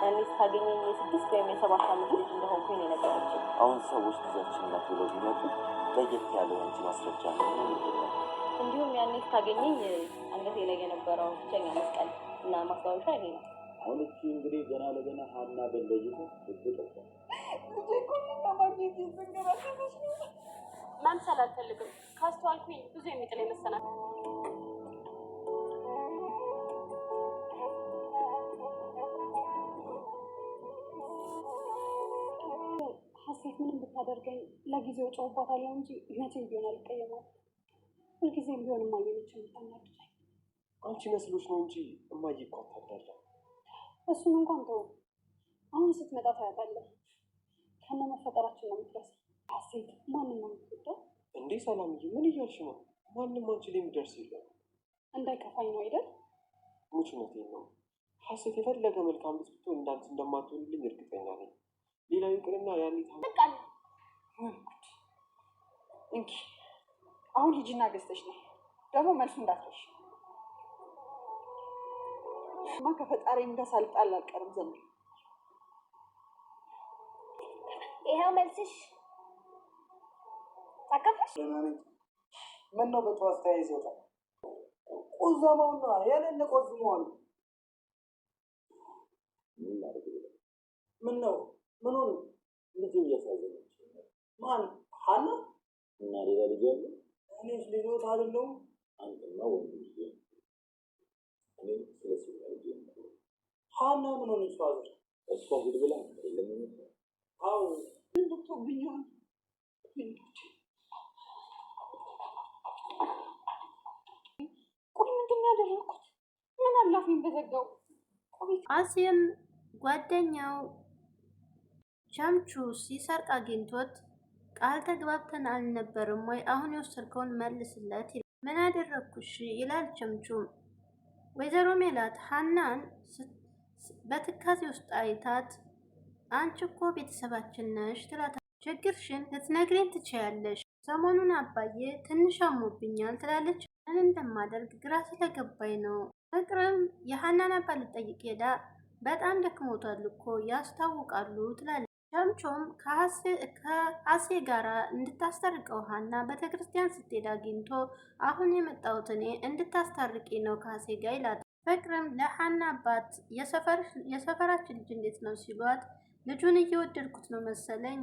ያኔ ስታገኘኝ የ6 ወይም የ7 ዓመት ልጅ እንደሆንኩኝ ነው የነገረችኝ። አሁን ሰዎች ልጃችን ናት ብለው ቢመጡ ለየት ያለ አንቺ ማስረጃ ነው የሚሆነው። እንዲሁም ያኔ ስታገኘኝ አንገቴ ላይ የነበረው ብቸኛ መስቀል እና ማስታወሻ ይሄ ነው። አሁን እቺ እንግዲህ ገና ለገና ሀና በለይቶ ልትጠጣ ማምሰል አልፈልግም። ካስተዋልኩኝ ብዙ የሚጥለኝ መሰናል። ሀሴት ምንም ብታደርገኝ ለጊዜው ጨውባታለሁ እንጂ መቼም ቢሆን አልቀየማትም። ሁልጊዜም ቢሆን እማዬ ነች የምታናድደኝ። አንቺ መስሎሽ ነው እንጂ እማዬ እኮ አታዳላም። እሱን እንኳን ተው። አሁን ስትመጣ ታያታለህ። ከነ መፈጠራችን ነው የምትረሳው። ሀሴት ማንም ነው የምትወደው እንዴ? ሰላምዬ ምን እያልሽ ነው? ማንም አንቺ ላይ የሚደርስ የለም። እንዳይከፋኝ ነው አይደል? ሙች እውነቴን ነው። ሀሴት የፈለገ መልካም ብትሆን እንዳንቺ እንደማትሆንልኝ እርግጠኛ ነኝ። ሌላው ይቅርና ያኔ ታመቃል። እንኪ አሁን ሂጂና ገዝተሽ ነው ደግሞ መልሱ እንዳትረሽ። ማ ከፈጣሪ እንዳሳልጣል አልቀርም ዘንድ ይሄው መልስሽ። ታከፈሽ ምን ነው በጠዋት ተያይዘውታል? ቆዘመውና ያለነ ቆዝመዋል። ምን ነው ምን ሆነ? ልጅ እያሳዘነች ማን? ሀና እና ሌላ ልጅ አለ? እኔስ ልጆት አይደለሁም። አንተማ ወንድ ልጅ እኔ ስለሱ ልጅ ሀና ምን ሆነች? ፋዘር እሷ ጉድ ብላ ለምን? አዎ እንድትብኛል ቆይ ምንድን ነው ያደረኩት? ምን አላፊን በዘጋው። አሴም ጓደኛው ቸምቹ ሲሰርቅ አግኝቶት ቃል ተግባብተን አልነበርም ወይ? አሁን የወሰድከውን መልስለት። ምን አደረግኩሽ ይላል ቸምቹም። ወይዘሮ ሜላት ሀናን በትካዜ ውስጥ አይታት አንቺ እኮ ቤተሰባችን ነሽ ትላታለች። ችግርሽን ልትነግሪኝ ትችያለሽ። ሰሞኑን አባዬ ትንሽ አሞብኛል ትላለች። ምን እንደማደርግ ግራ ስለገባኝ ነው። ፍቅርም የሀናን አባት ልጠይቅ ሄዳ በጣም ደክሞታል እኮ ያስታውቃሉ ትላለች። ቸምቹም ከአሴ ጋራ እንድታስታርቀው ሀና ቤተክርስቲያን ስትሄድ አግኝቶ አሁን የመጣሁት እኔ እንድታስታርቂ ነው ከአሴ ጋር ይላታል። ፍቅርም ለሀና አባት የሰፈራችን ልጅ እንዴት ነው ሲሏት ልጁን እየወደድኩት ነው መሰለኝ፣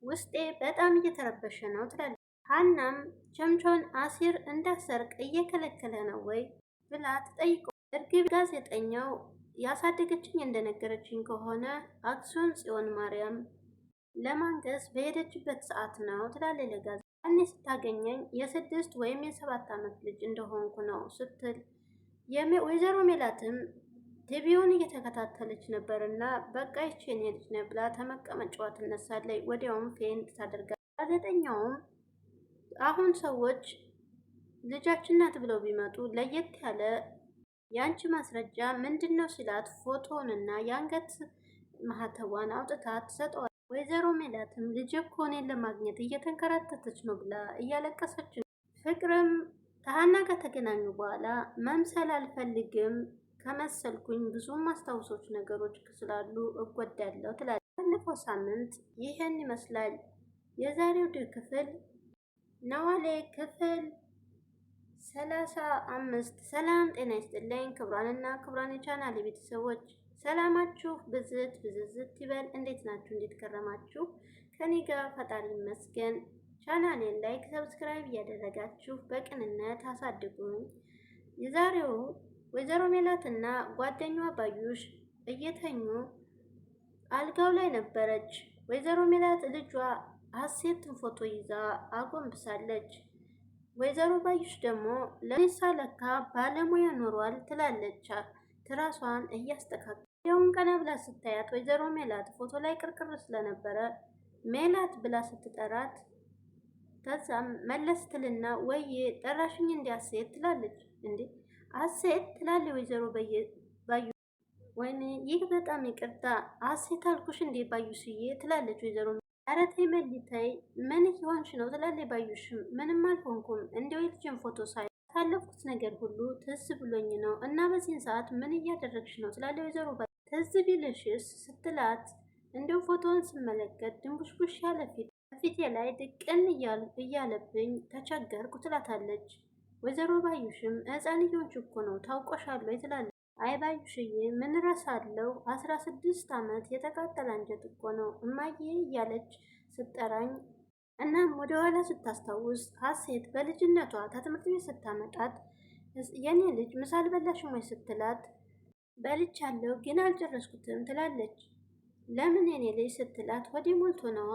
ውስጤ በጣም እየተረበሸ ነው ትላለች። ሀናም ቸምቹን አሲር እንዳሰርቅ እየከለከለ ነው ወይ ብላ ትጠይቀው። እርግብ ጋዜጠኛው ያሳደገችኝ እንደነገረችኝ ከሆነ አክሱም ጽዮን ማርያም ለማንገስ በሄደችበት ሰዓት ነው ትላለች ለጋዜጠኛው። እኔ ስታገኘኝ የ6 ወይም የ7 ዓመት ልጅ እንደሆንኩ ነው ስትል ወይዘሮ ሜላትም ቲቪውን እየተከታተለች ነበርና በቃ ይቺ የኔ ልጅ ነው ብላ ተመቀመጫዋ ትነሳለች። ወዲያውም ፌንት ታደርጋለች። ጋዜጠኛውም አሁን ሰዎች ልጃችን ናት ብለው ቢመጡ ለየት ያለ የአንቺ ማስረጃ ምንድን ነው ሲላት ፎቶውንና የአንገት ማህተቧን አውጥታ ትሰጠዋለች። ወይዘሮ ሜላትም ልጅ እኮ እኔን ለማግኘት እየተንከራተተች ነው ብላ እያለቀሰች ነው። ፍቅርም ከሀና ጋር ተገናኙ በኋላ መምሰል አልፈልግም ከመሰልኩኝ ብዙ ማስታወሶች ነገሮች ስላሉ እጎዳለሁ ትላለች። ባለፈው ሳምንት ይህን ይመስላል የዛሬው ክፍል ኖላዊ ክፍል 35። ሰላም ጤና ይስጥልኝ ክብሯንና ክብሯን የቻናሌ ቤተሰቦች ሰላማችሁ ብዝዝት ይበል። እንዴት ናችሁ? እንዴት ከረማችሁ? ከኔ ጋር ፈጣሪ ይመስገን። ቻናሌን ላይክ፣ ሰብስክራይብ እያደረጋችሁ በቅንነት አሳድጉኝ። የዛሬው ወይዘሮ ሜላትና ጓደኛዋ ባዩሽ እየተኙ አልጋው ላይ ነበረች። ወይዘሮ ሜላት ልጇ ሀሴትን ፎቶ ይዛ አጎንብሳለች። ወይዘሮ ባዩሽ ደግሞ ለኔሳ ለካ ባለሙያ ኖሯል ትላለች። ትራሷን እያስተካከለች ያውን ቀና ብላ ስታያት ወይዘሮ ሜላት ፎቶ ላይ ቅርቅር ስለነበረ ሜላት ብላ ስትጠራት ከዛም መለስ ትልና ወይ ጠራሽኝ እንዲ አሴት ትላለች። እንዴ አሴት ትላለች ወይዘሮ ባዩ። ወይኔ ይህ በጣም ይቅርታ አሴት አልኩሽ እንዴ ባዩሽዬ ትላለች ወይዘሮ። ኧረ ተይ መሊታይ ምን እየሆንሽ ነው ትላለች ባዩሽ። ምንም አልሆንኩም እንዲያው የልጅን ፎቶ ሳይ ያሳለፍኩት ነገር ሁሉ ትዝ ብሎኝ ነው እና በዚህን ሰዓት ምን እያደረግሽ ነው ትላለች ወይዘሮ። ትዝ ቢልሽስ ስትላት እንደው ፎቶውን ስመለከት ድንቡሽቡሽ ያለ ፊቴ ላይ ድቅን እያለብኝ ተቸገርኩ ትላታለች። ወይዘሮ ባዩሽም ሕፃን ልጆች እኮ ነው ታውቆሻል ወይ ትላለች። አይ ባዩሽዬ ምን ረሳለሁ 16 ዓመት የተቃጠለ አንጀት እኮ ነው እማዬ እያለች ስጠራኝ እናም ወደ ኋላ ስታስታውስ ሀሴት በልጅነቷ ከትምህርት ቤት ስታመጣት የኔ ልጅ ምሳ አልበላሽም ወይ ስትላት በልቻለሁ ግን አልጨረስኩትም ትላለች። ለምን የኔ ልጅ ስትላት ሆዴ ሞልቶ ነዋ።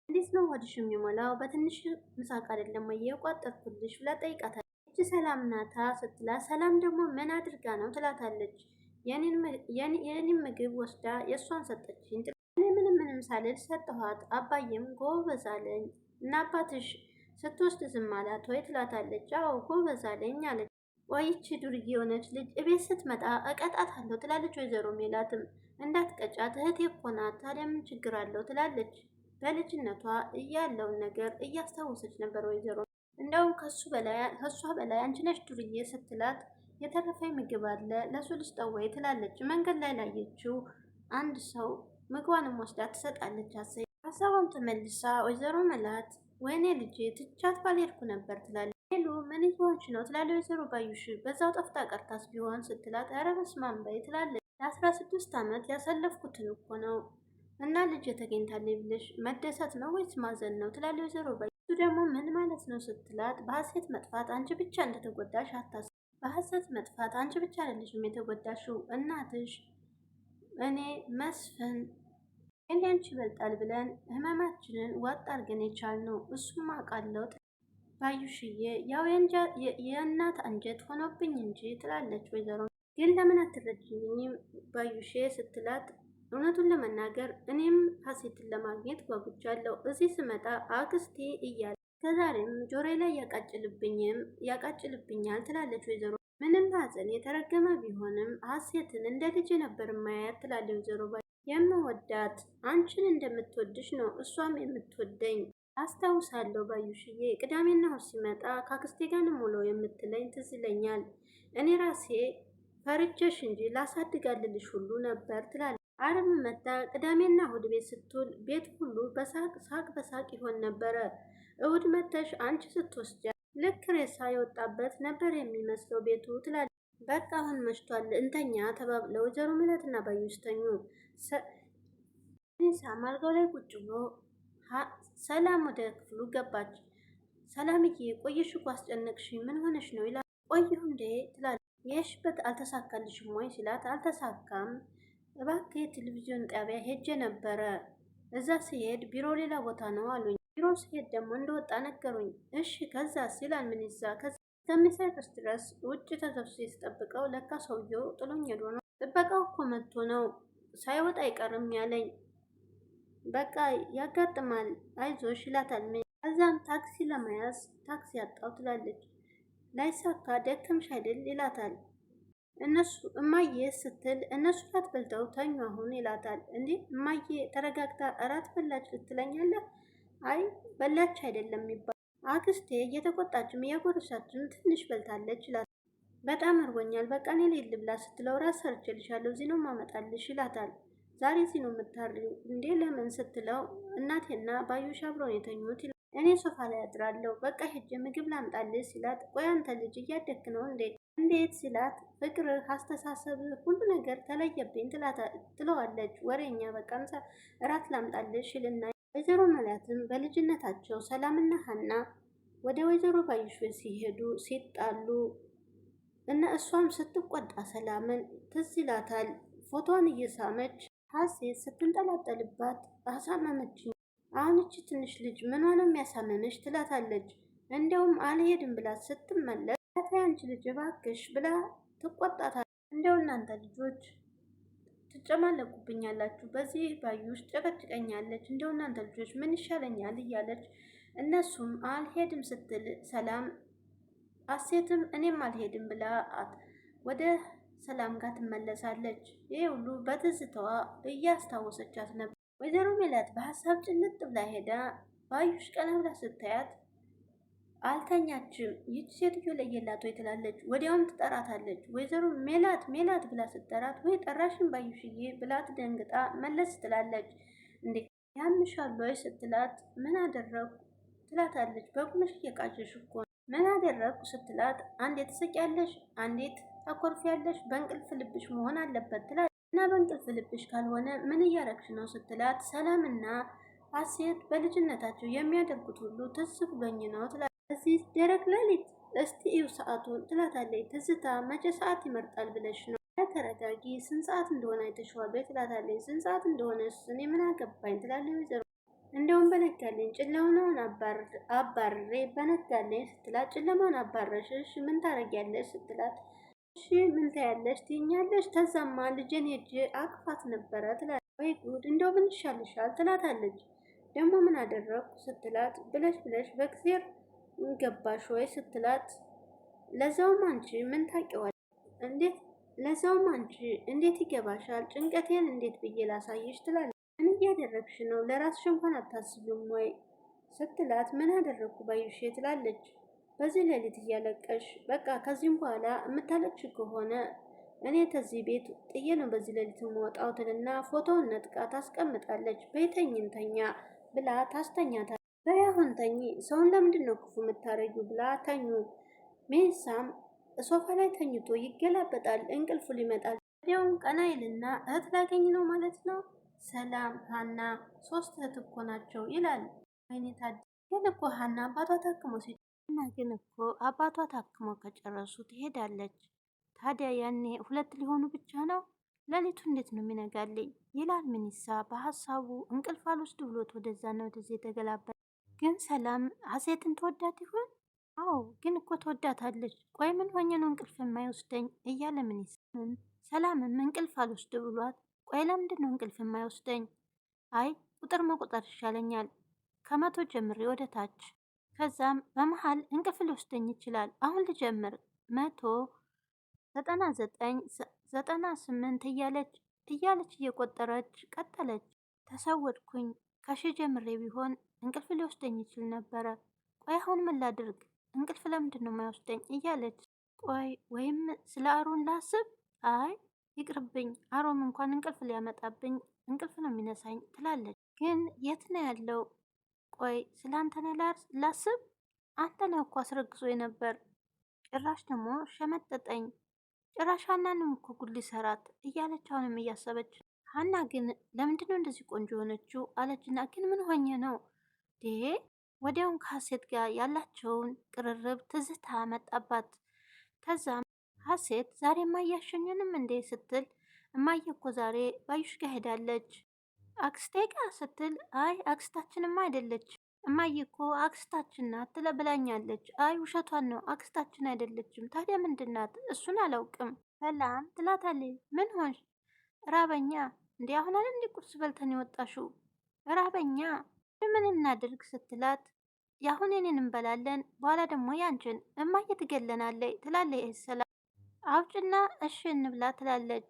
እንዴት ነው ሆድሽ የሚሞላው? በትንሽ ምሳቅ አይደለም ወይ የቋጠርኩልሽ ብላ ጠይቃታለች። እቺ ሰላም ናታ ስትላት ሰላም ደግሞ ምን አድርጋ ነው ትላታለች። የኔን ምግብ ወስዳ የእሷን ሰጠችኝ። እኔ ምንም ሳልል ሰጠኋት። አባዬም ጎበዝ አለኝ እና አባትሽ ስትወስድ ዝም አላት ወይ ትላታለች። አዎ ጎበዝ አለኝ አለች። ወይቺ ዱርዬ የሆነች ልጅ እቤት ስትመጣ እቀጣታለሁ ትላለች። ወይዘሮ ሜላትም እንዳትቀጫት እህቴ እኮ ናት ታዲያ ምን ችግር አለው ትላለች። በልጅነቷ ያለውን ነገር እያስታወሰች ነበር ወይዘሮ። እንደውም ከሷ በላይ አንቺ ነሽ ዱርዬ ስትላት የተረፈኝ ምግብ አለ ለሱ ልስጠው ወይ ትላለች። መንገድ ላይ ላየችው አንድ ሰው ምግቧንም ወስዳ ትሰጣለች። ሀሳቧን ተመልሳ ወይዘሮ መላት ወይኔ ልጄ ትቻት ባልሄድኩ ነበር ትላለች። ሄሉ ምን ይሆንሽ ነው ትላለች ወይዘሮ ባዩሽ። በዛው ጠፍታ ቀርታስ ቢሆን ስትላት ኧረ በስመ አብ በይ ትላለች። ለ16 ዓመት ያሳለፍኩትን እኮ ነው እና ልጅ ተገኝታለች ብለሽ መደሰት ነው ወይስ ማዘን ነው ትላለች ወይዘሮ ባዩሽ። እሱ ደግሞ ምን ማለት ነው ስትላት በሀሴት መጥፋት አንቺ ብቻ እንደተጎዳሽ አታስብ። በሀሴት መጥፋት አንቺ ብቻ አይደለሽም የተጎዳሽው እናትሽ፣ እኔ መስፍን እኔ አንቺ ይበልጣል ብለን ህመማችንን ዋጥ አድርገን የቻልነው እሱም አውቃለሁ ባዩሽዬ ያው የእናት አንጀት ሆኖብኝ እንጂ ትላለች ወይዘሮ። ግን ለምን አትረጅኝም ባዩሼ ስትላት እውነቱን ለመናገር እኔም ሀሴትን ለማግኘት ጓጉቻለሁ። እዚህ ስመጣ አክስቴ እያለ ከዛሬም ጆሬ ላይ ያቃጭልብኛል ትላለች ወይዘሮ። ምንም ሀዘን የተረገመ ቢሆንም ሀሴትን እንደ ልጅ ነበር ማያት ትላለች ወይዘሮ። የምወዳት አንቺን እንደምትወድሽ ነው እሷም የምትወደኝ አስታውሳለሁ ባዩሽዬ። ቅዳሜና እሑድ ሲመጣ ከአክስቴ ጋር ነው ሙሉ የምትለኝ ትዝ ይለኛል። እኔ ራሴ ፈርቼሽ እንጂ ላሳድጋልልሽ ሁሉ ነበር ትላለች። አርብ መጣ ቅዳሜና እሑድ ቤት ስትውል ቤት ሁሉ ሳቅ በሳቅ ይሆን ነበረ። እሑድ መተሽ አንቺ ስትወስጃ ልክ ሬሳ የወጣበት ነበር የሚመስለው ቤቱ ትላለች። በቃ አሁን መሽቷል እንተኛ ተባብለው ወይዘሮ ሜላትና ባዩሽ ተኙ። ሳም አልጋው ላይ ቁጭ ብሎ ሰላም ወደ ክፍሉ ገባች። ሰላምዬ ቆየሽ እኮ አስጨነቅሽኝ ምን ሆነሽ ነው ይላል። ቆየሁ እንዴ ትላለች። የሽበት አልተሳካልሽም ወይ ሲላት አልተሳካም እባክህ የቴሌቪዥን ጣቢያ ሄጄ ነበረ። እዛ ሲሄድ ቢሮ ሌላ ቦታ ነው አሉኝ። ቢሮ ሲሄድ ደግሞ እንደወጣ ነገሩኝ። እሺ ከዛ ሲላል ምን ይዛ እስከሚሰርቅስ ድረስ ውጭ ተሰብስቤ ስጠብቀው ለካ ሰውየው ጥሎኝ ሄዶ ነው። ጥበቃው እኮ መጥቶ ነው ሳይወጣ አይቀርም ያለኝ። በቃ ያጋጥማል አይዞሽ ይላታል። ከዛም ታክሲ ለመያዝ ታክሲ ያጣው ትላለች። ላይሳካ ደከምሽ አይደል ይላታል። እነሱ እማዬ ስትል እነሱ ራት በልተው ተኙ አሁን ይላታል። እንዴ እማዬ ተረጋግታ እራት በላች ልትለኛለህ? አይ በላች አይደለም የሚባል አክስቴ እየተቆጣችም እያጎረሳችም ትንሽ በልታለች ይላታል። በጣም እርቦኛል በቃ እኔ ልሂድ ልብላ ስትለው ራስ ሰርቼልሻለሁ እዚህ ነው ማመጣልሽ ይላታል። ዛሬ እዚህ ነው የምታርሪው እንዴ ለምን ስትለው እናቴና ባዩሽ አብረው የተኙት ይላል። እኔ ሶፋ ላይ አድራለሁ በቃ ሄጄ ምግብ ላምጣልሽ ሲላት ቆይ አንተ ልጅ እያደክ ነው እንዴት ሲላት ፍቅርህ አስተሳሰብህ ሁሉ ነገር ተለየብኝ ትለዋለች። ወሬኛ በቃ እራት ላምጣልሽ ይልና ወይዘሮ መላትም በልጅነታቸው ሰላምና ሀና ወደ ወይዘሮ ባዩሽ ሲሄዱ ሲጣሉ እና እሷም ስትቆጣ ሰላምን ትዝ ይላታል። ፎቶን እየሳመች ሀሴት ስትንጠላጠልባት አሳመመችኝ። አሁን እቺ ትንሽ ልጅ ምን ሆነ የሚያሳመመች ትላታለች። እንደውም አልሄድም ብላ ስትመለስ አንቺ ልጅ እባክሽ ብላ ትቆጣታለች። እንደው እናንተ ልጆች ትጨማለቁብኛላችሁ፣ በዚህ ባዩሽ ጨቀጭቀኛለች፣ እንደው እናንተ ልጆች ምን ይሻለኛል እያለች እነሱም አልሄድም ስትል ሰላም ሀሴትም እኔም አልሄድም ብላ ወደ ሰላም ጋር ትመለሳለች። ይህ ሁሉ በትዝታዋ እያስታወሰቻት ነበር። ወይዘሮ ሜላት በሀሳብ ጭልጥ ብላ ሄዳ ባዩሽ ቀና ብላ ስታያት አልተኛችም። ይች ሴትዮ ለየላት ወይ ትላለች። ወዲያውም ትጠራታለች። ወይዘሮ ሜላት ሜላት ብላ ስትጠራት ወይ ጠራሽን ባዩሽዬ ብላት ደንግጣ መለስ ትላለች። እንዴ ያምሻል ወይ ስትላት ምን አደረግኩ ትላታለች። በቁምሽ እየቃዠሽ እኮ ምን አደረግኩ ስትላት አንዴ ትስቂያለሽ፣ አንዴት ታኮርፊያለሽ። በእንቅልፍ ልብሽ መሆን አለበት ትላለች። እና በእንቅልፍ ልብሽ ካልሆነ ምን እያረግሽ ነው ስትላት ሰላምና ሀሴት በልጅነታቸው የሚያደርጉት ሁሉ ትዝ ብሎኝ ነው ትላለች። እዚህ ደረቅ ሌሊት እስቲ እዩ ሰዓቱን ትላታለች። ትዝታ መቼ ሰዓት ይመርጣል ብለሽ ነው? ተረጋጊ፣ ስንት ሰዓት እንደሆነ አይተሽዋል ወይ ትላታለች። ስንት ሰዓት እንደሆነ እኔ ምን አገባኝ ትላለች ወይዘሮ። እንደውም በነጋለኝ ጨለማውን አባርሬ በነጋለኝ ስትላት ጨለማውን አባረሽሽ ምን ታረጊያለሽ ስትላት እሺ ምን ታያለሽ ትይኛለሽ። ተዛማ ልጄን ሄጄ አቅፋት ነበረ ትላለች። ወይ ጉድ እንደው ምን ይሻልሻል ትላታለች። ደግሞ ምን አደረግኩ ስትላት ብለሽ በእግዜር ገባሽ ወይ ስትላት ለዛውም አንቺ ምን ታውቂዋለሽ እንዴት ለዛውም አንቺ እንዴት ይገባሻል? ጭንቀቴን እንዴት ብዬ ላሳይሽ ትላለች። ምን እያደረግሽ ነው? ለራስሽ እንኳን አታስቢም ወይ ስትላት ምን አደረግኩ ባዩሽ ትላለች። በዚህ ሌሊት እያለቀሽ በቃ ከዚህም በኋላ የምታለቅሽ ከሆነ እኔ ከዚህ ቤት ጥዬ ነው በዚህ ሌሊት የምወጣው ትልና ፎቶውን ነጥቃ ታስቀምጣለች። በተኝንተኛ ብላ ታስተኛታለች። በያሁን ተኝ ሰውን ለምንድን ነው ክፉ የምታረጊው ብላ ተኙ። ሜሳም ሶፋ ላይ ተኝቶ ይገላበጣል። እንቅልፉ ሊመጣል። ወዲያውም ቀና ይልና እህት ላገኝ ነው ማለት ነው። ሰላም ሀና 3 እህት እኮ ናቸው ይላል። ወይኔ ታዲያ ግን እኮ ሀና አባቷ ታክሞ እና ግን እኮ አባቷ ታክሞ ከጨረሱ ትሄዳለች። ታዲያ ያኔ 2 ሊሆኑ ብቻ ነው። ሌሊቱ እንዴት ነው የሚነጋልኝ ይላል ምንሳ በሀሳቡ። እንቅልፍ አልወስድ ብሎት ወደዛና ወደዚህ የተገላበጠ ግን ሰላም ሀሴትን ተወዳት ይሆን? አዎ ግን እኮ ተወዳታለች። ቆይ ምን ሆኜ ነው እንቅልፍ የማይወስደኝ እያለ ምን ይስምን። ሰላምም እንቅልፍ አልወስድ ብሏት ቆይ ለምንድን ነው እንቅልፍ የማይወስደኝ? አይ ቁጥር መቁጠር ይሻለኛል ከመቶ ጀምሬ ወደ ታች፣ ከዛም በመሀል እንቅልፍ ሊወስደኝ ይችላል። አሁን ልጀምር 199 እያለች እየቆጠረች ቀጠለች። ተሰወድኩኝ ከሺ ጀምሬ ቢሆን እንቅልፍ ሊወስደኝ ይችል ነበረ። ቆይ አሁን ምን ላድርግ? እንቅልፍ ለምንድን ነው የማይወስደኝ እያለች ቆይ ወይም ስለ አሮን ላስብ። አይ ይቅርብኝ፣ አሮን እንኳን እንቅልፍ ሊያመጣብኝ እንቅልፍ ነው የሚነሳኝ ትላለች። ግን የት ነው ያለው? ቆይ ስለ አንተነ ላስብ። አንተነ እኮ አስረግዞ ነበር፣ ጭራሽ ደግሞ ሸመጠጠኝ፣ ጭራሽ ሀናንም እኮ ጉድ ሊሰራት እያለች አሁንም እያሰበች ሀና ግን ለምንድነው እንደዚህ ቆንጆ የሆነችው አለችና ግን ምን ሆኜ ነው ዴ ወዲያውን ከሀሴት ጋር ያላቸውን ቅርርብ ትዝታ መጣባት። ከዛም ሀሴት ዛሬ እማያሸኝንም እንዴ ስትል እማዬ እኮ ዛሬ ባዩሽ ጋር ሄዳለች። አክስቴ ጋር ስትል አይ አክስታችንማ አይደለች እማዬ እኮ አክስታችን ናት ብላኛለች። አይ ውሸቷን ነው አክስታችን አይደለችም። ታዲያ ምንድናት? እሱን አላውቅም። ሰላም ትላታለች። ምን ሆንሽ? ራበኛ እንዴ አሁን አይደል እንዴ ቁርስ በልተን የወጣሽው? ራበኛ ምን እናድርግ ስትላት ያሁን እኔን እንበላለን በኋላ ደግሞ ያንቺን እማዬ ትገለናለች ትላለች። ሰላም አውጭና እሺ እንብላ ትላለች።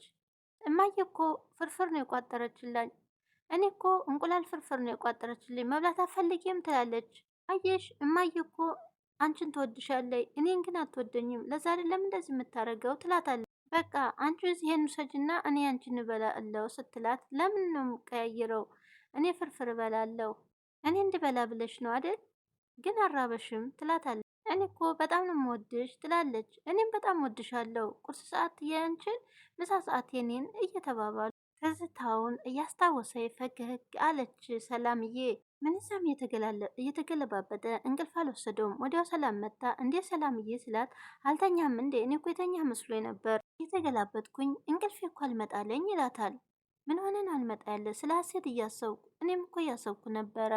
እማዬ እኮ ፍርፍር ነው የቋጠረችላኝ። እኔ እኮ እንቁላል ፍርፍር ነው የቋጠረችልኝ መብላት አፈልጊም ትላለች። አየሽ እማዬ እኮ አንቺን ትወድሻለች፣ እኔን ግን አትወደኝም። ለዛ አይደለም እንደዚህ የምታደርገው ትላታለች። በቃ አንቺ ይሄን ውሰጅና እኔ አንቺን እበላለሁ ስትላት ለምን ነው ቀያይረው? እኔ ፍርፍር እበላለሁ። እኔ እንድበላ ብለሽ ነው አይደል? ግን አራበሽም ትላታለች። እኔ እኮ በጣም ነው የምወድሽ ትላለች። እኔም በጣም ወድሻለሁ። ቁርስ ሰዓት የአንቺን፣ ምሳ ሰዓት የኔን እየተባባሉ ትዝታውን እያስታወሰ ፈገግ አለች ሰላምዬ። ምንሳም እየተገለባበጠ እንቅልፍ አልወሰደውም። ወዲያው ሰላም መጣ። እንዴ ሰላምዬ ስላት አልተኛም እንዴ? እኔ እኮ የተኛ መስሎ ነበር እየተገላበጥኩኝ እንቅልፍ እኮ አልመጣለኝ ይላታል። ምን ሆነን አልመጣ ያለ ስለ ሀሴት እያሰብኩ፣ እኔም እኮ እያሰብኩ ነበረ።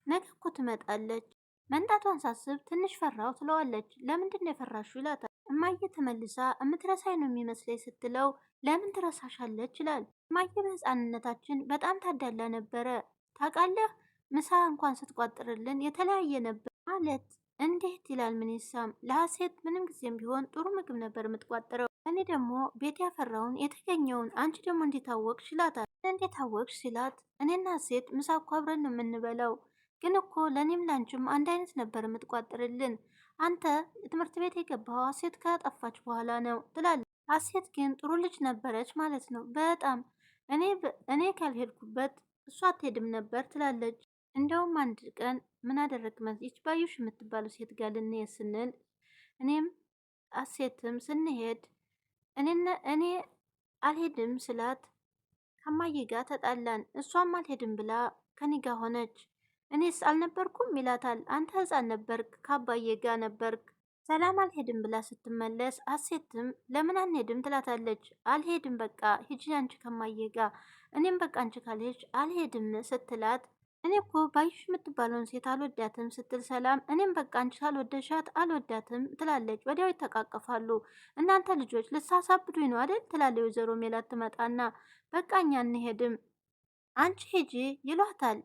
ነገ እኮ ትመጣለች። መንጣቷን ሳስብ ትንሽ ፈራው ትለዋለች። ለምንድን ነው የፈራሹ ይላታል። እማዬ ተመልሳ የምትረሳኝ ነው የሚመስለኝ ስትለው ለምን ትረሳሻለች ይላል። እማዬ በህፃንነታችን በጣም ታዳላ ነበረ ታውቃለህ። ምሳ እንኳን ስትቋጥርልን የተለያየ ነበር ማለት እንዴት ይላል ምንሳም። ለሀሴት ምንም ጊዜም ቢሆን ጥሩ ምግብ ነበር የምትቋጥረው። እኔ ደግሞ ቤት ያፈራውን የተገኘውን፣ አንቺ ደግሞ እንዴት አወቅሽ ይላታል። እንዴት አወቅሽ ሲላት እኔና ሀሴት ምሳ እኮ አብረን ነው የምንበላው። ግን እኮ ለእኔም ላንቺም አንድ አይነት ነበር የምትቋጥርልን። አንተ ትምህርት ቤት የገባው አሴት ከጠፋች በኋላ ነው ትላለች። አሴት ግን ጥሩ ልጅ ነበረች ማለት ነው። በጣም እኔ ካልሄድኩበት እሷ አትሄድም ነበር ትላለች። እንደውም አንድ ቀን ምን አደረግ መስች ባዩሽ የምትባለው ሴት ጋር ልንሄድ ስንል እኔም አሴትም ስንሄድ እኔ አልሄድም ስላት ከማዬ ጋር ተጣላን። እሷም አልሄድም ብላ ከኔ ጋር ሆነች። እኔስ አልነበርኩም ይላታል። አንተ ህፃን ነበርክ፣ ከአባዬ ጋር ነበርክ። ሰላም አልሄድም ብላ ስትመለስ አሴትም ለምን አንሄድም ትላታለች። አልሄድም በቃ ሂጂ አንቺ ከማዬ ጋር፣ እኔም በቃ አንቺ ካልሄድሽ አልሄድም ስትላት እኔ እኮ ባዩሽ የምትባለውን ሴት አልወዳትም ስትል ሰላም እኔም በቃ አንቺ ካልወደሻት አልወዳትም ትላለች። ወዲያው ይተቃቀፋሉ። እናንተ ልጆች ልሳሳብዱኝ ነው አይደል ትላለች። ወይዘሮ ሜላት ትመጣና በቃ እኛ እንሄድም አንቺ ሂጂ ይሏታል።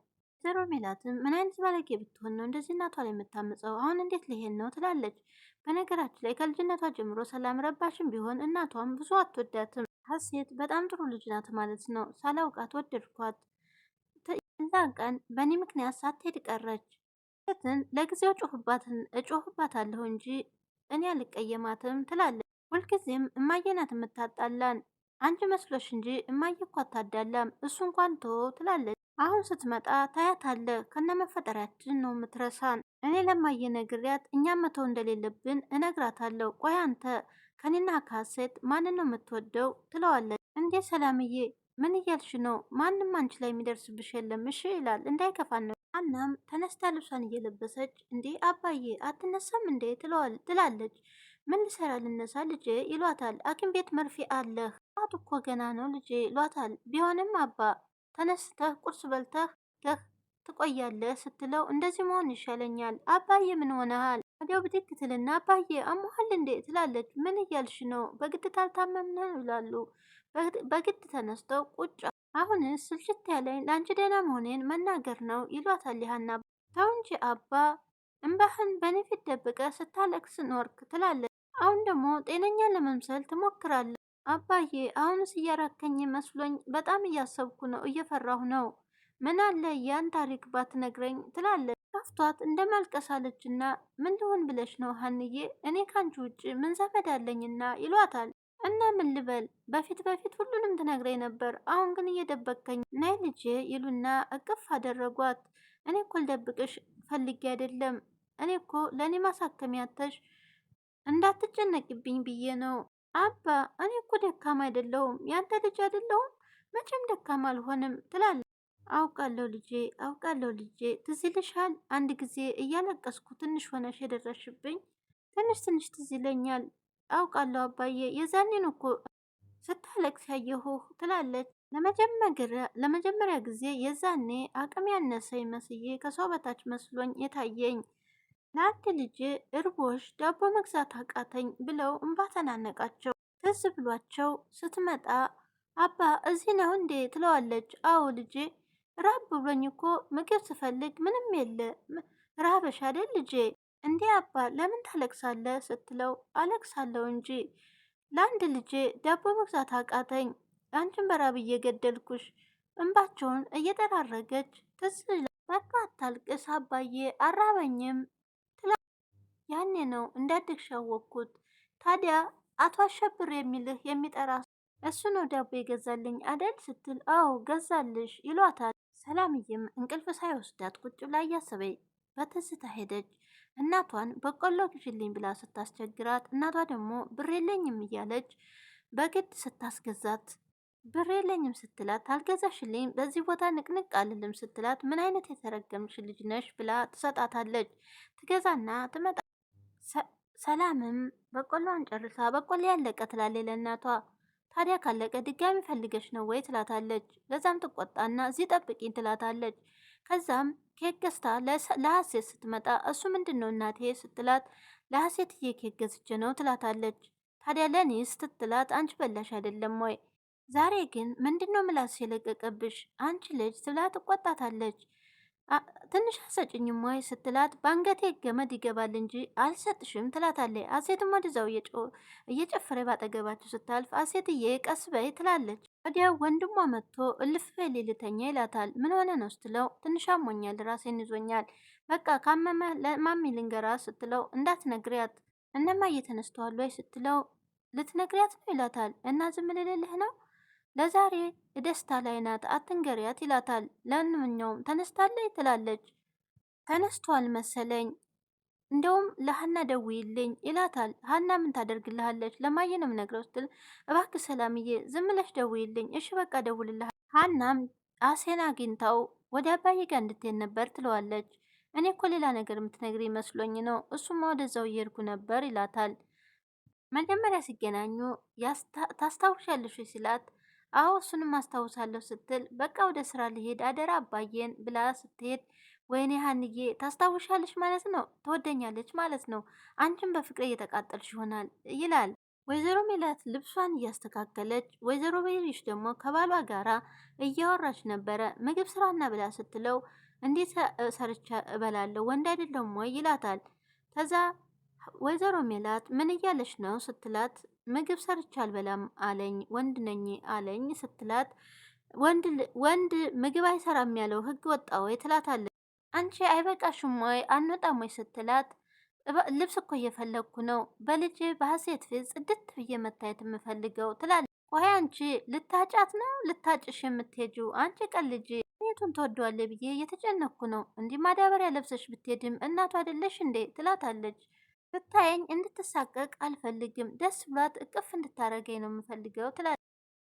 ወይዘሮ ሜላትም ምን አይነት ባለጌ ብትሆን ነው እንደዚህ እናቷ ላይ የምታምፀው? አሁን እንዴት ሊሄድ ነው ትላለች። በነገራችን ላይ ከልጅነቷ ጀምሮ ሰላም ረባሽም ቢሆን እናቷም ብዙ አትወዳትም። ሀሴት በጣም ጥሩ ልጅ ናት ማለት ነው። ሳላውቃት ወደድኳት። እዛ ቀን በእኔ ምክንያት ሳትሄድ ቀረች። ሴትን ለጊዜው እጮህባታለሁ እንጂ እኔ አልቀየማትም ትላለች። ሁልጊዜም እማዬ ናት የምታጣላን፣ አንቺ መስሎሽ እንጂ እማዬ እኮ አታዳላም፣ እሱ እንኳን ተወ ትላለች። አሁን ስትመጣ ታያታለህ፣ ከነመፈጠሪያችን ነው የምትረሳን። እኔ ለማዬ ነግሪያት እኛም መተው እንደሌለብን እነግራታለሁ። ቆይ አንተ ከኔና ከሀሴት ማንን ነው የምትወደው ትለዋለች። እንዴ ሰላምዬ ምን እያልሽ ነው? ማንም አንቺ ላይ የሚደርስብሽ የለም እሺ ይላል። እንዳይከፋን ነው። አናም ተነስታ ልብሷን እየለበሰች እንዴ አባዬ አትነሳም እንዴ ትላለች። ምን ልሰራ ልነሳ ልጄ ይሏታል። ሐኪም ቤት መርፌ አለህ ጧት እኮ ገና ነው ልጄ ይሏታል። ቢሆንም አባ ተነስተህ ቁርስ በልተህ ትቆያለህ ስትለው እንደዚህ መሆን ይሻለኛል። አባዬ ምን ሆነሃል? ወዲያው ብድግ ትልና አባዬ አሞሃል እንዴ ትላለች። ምን እያልሽ ነው? በግድ ታልታመምነው ይላሉ። በግድ ተነስተው ቁጭ አሁንስ ስልችት ያለኝ ለአንቺ ደህና መሆኔን መናገር ነው ይሏታል። ሊሃና ተው እንጂ አባ እምባህን በኔ ፊት ደብቀ ስታለቅስ ኖርክ ትላለች። አሁን ደግሞ ጤነኛ ለመምሰል ትሞክራለህ። አባዬ አሁንስ እያራከኝ መስሎኝ በጣም እያሰብኩ ነው፣ እየፈራሁ ነው። ምን አለ ያን ታሪክ ባትነግረኝ ትላለች። ከፍቷት እንደ ማልቀሳለችና ምን ልሆን ብለሽ ነው ሀንዬ? እኔ ካንቺ ውጭ ምን ዘመድ አለኝና ይሏታል። እና ምን ልበል? በፊት ሁሉንም ትነግረኝ ነበር፣ አሁን ግን እየደበቀኝ ናይ ልጄ ይሉና እቅፍ አደረጓት። እኔ እኮ ልደብቅሽ ፈልጌ አይደለም፣ እኔ እኮ ለእኔ ማሳከሚያተሽ እንዳትጨነቅብኝ ብዬ ነው። አባ እኔ እኮ ደካማ አይደለሁም፣ ያንተ ልጅ አይደለሁም፣ መቼም ደካማ አልሆንም ትላለች። አውቃለሁ ልጄ፣ አውቃለሁ ልጄ። ትዝ ይልሻል አንድ ጊዜ እያለቀስኩ ትንሽ ሆነሽ የደረሽብኝ? ትንሽ ትዝ ይለኛል። አውቃለሁ አባዬ፣ የዛኔን እኮ ስታለቅስ ያየሁህ ትላለች። ለመጀመሪያ ጊዜ የዛኔ አቅም ያነሰኝ መስዬ ከሰው በታች መስሎኝ የታየኝ። ለአንድ ልጅ እርቦሽ ዳቦ መግዛት አቃተኝ ብለው እንባ ተናነቃቸው። ትዝ ብሏቸው ስትመጣ አባ እዚህ ነው እንዴ ትለዋለች። አዎ ልጄ፣ ራብ ብሎኝ እኮ ምግብ ስፈልግ ምንም የለ። ራበሽ አይደል ልጄ? እንዴ አባ ለምን ታለቅሳለህ ስትለው አለቅሳለሁ እንጂ ለአንድ ልጄ ዳቦ መግዛት አቃተኝ፣ አንቺን በራብ እየገደልኩሽ። እንባቸውን እየጠራረገች ትዝ በቃ አታልቅስ አባዬ አራበኝም። ያኔ ነው እንዳደግሽ ያወቅኩት። ታዲያ አቶ አሸብር የሚልህ የሚጠራ እሱ ነው ዳቦ የገዛልኝ አደል ስትል አዎ ገዛልሽ ይሏታል። ሰላምዬም እንቅልፍ ሳይወስዳት ቁጭ ብላ እያሰበች በትዝታ ሄደች። እናቷን በቆሎ ግዢልኝ ብላ ስታስቸግራት እናቷ ደግሞ ብር የለኝም እያለች በግድ ስታስገዛት ብር የለኝም ስትላት አልገዛሽልኝ በዚህ ቦታ ንቅንቅ አልልም ስትላት ምን አይነት የተረገምሽ ልጅ ነሽ ብላ ትሰጣታለች። ትገዛና ትመጣ። ሰላምም በቆሎን ጨርሳ በቆሎ ያለቀ ትላለች ለእናቷ። ታዲያ ካለቀ ድጋሚ ፈልገሽ ነው ወይ ትላታለች። ለዛም ትቆጣና እዚህ ጠብቂኝ ትላታለች። ከዛም ኬክ ገዝታ ለሀሴት ስትመጣ እሱ ምንድን ነው እናቴ ስትላት ለሀሴትዬ ኬክ ገዝቼ ነው ትላታለች። ታዲያ ለእኔ ስትትላት አንቺ በላሽ አይደለም ወይ? ዛሬ ግን ምንድን ነው ምላስ የለቀቀብሽ አንቺ ልጅ ትላ ትቆጣታለች። ትንሽ አሰጭኝም ወይ ስትላት በአንገቴ ገመድ ይገባል እንጂ አልሰጥሽም ትላታለች። አሴትም ወደዛው እየጨፈረ ባጠገባቸው ስታልፍ አሴትዬ ቀስ በይ ትላለች። ወዲያ ወንድሟ መጥቶ እልፍ በይ ልተኛ ይላታል። ምን ሆነ ነው ስትለው ትንሽ አሞኛል፣ ራሴን ይዞኛል፣ በቃ ካመመ ለማሚ ልንገራ ስትለው እንዳትነግሪያት እነማ እየተነስተዋል ወይ ስትለው ልትነግሪያት ነው ይላታል። እና ዝም ልልልህ ነው ለዛሬ ደስታ ላይ ናት አትንገሪያት ይላታል። ለማንኛውም ተነስታለች ትላለች። ተነስቷል መሰለኝ እንደውም ለሀና ደውይልኝ ይላታል። ሀና ምን ታደርግልሃለች? ለማየ ነው የምነግረው ስትል እባክህ ሰላምዬ ዝም ብለሽ ደውይልኝ። እሺ በቃ ደውልልሃል። ሀናም አሴን አግኝታው ወደ አባዬ ጋር እንድትሄድ ነበር ትለዋለች። እኔ እኮ ሌላ ነገር የምትነግሪ መስሎኝ ነው፣ እሱማ ወደዛው እየሄድኩ ነበር ይላታል። መጀመሪያ ሲገናኙ ታስታውሻለሽ ሲላት አዎ እሱንም አስታውሳለሁ ስትል በቃ ወደ ስራ ልሄድ አደራ አባዬን ብላ ስትሄድ ወይኔ ሀንዬ ታስታውሻለሽ ማለት ነው፣ ትወደኛለች ማለት ነው፣ አንቺን በፍቅር እየተቃጠልሽ ይሆናል ይላል። ወይዘሮ ሜላት ልብሷን እያስተካከለች ወይዘሮ ቤሪሽ ደግሞ ከባሏ ጋራ እያወራች ነበረ። ምግብ ስራና ብላ ስትለው እንዴት ሰርቻ እበላለሁ ወንድ አይደለም ወይ ይላታል። ከዛ ወይዘሮ ሜላት ምን እያለች ነው ስትላት ምግብ ሰርቻ አልበላም አለኝ ወንድ ነኝ አለኝ ስትላት ወንድ ምግብ አይሰራም ያለው ህግ ወጣ ወይ ትላታለች። አንቺ አይበቃሽም ወይ አንወጣም ወይ ስትላት ልብስ እኮ እየፈለግኩ ነው በልጄ በሀሴት ፊት ጽድት ብዬ መታየት የምፈልገው ትላለች። ቆይ አንቺ ልታጫት ነው ልታጭሽ የምትሄጂው? አንቺ ቀን ልጅ የቱን ተወደዋለ ብዬ እየተጨነኩ ነው። እንዲህ ማዳበሪያ ለብሰሽ ብትሄድም እናቱ አይደለሽ እንዴ ትላታለች። ብታየኝ እንድትሳቀቅ አልፈልግም፣ ደስ ብሏት እቅፍ እንድታረገኝ ነው የምፈልገው ትላለች።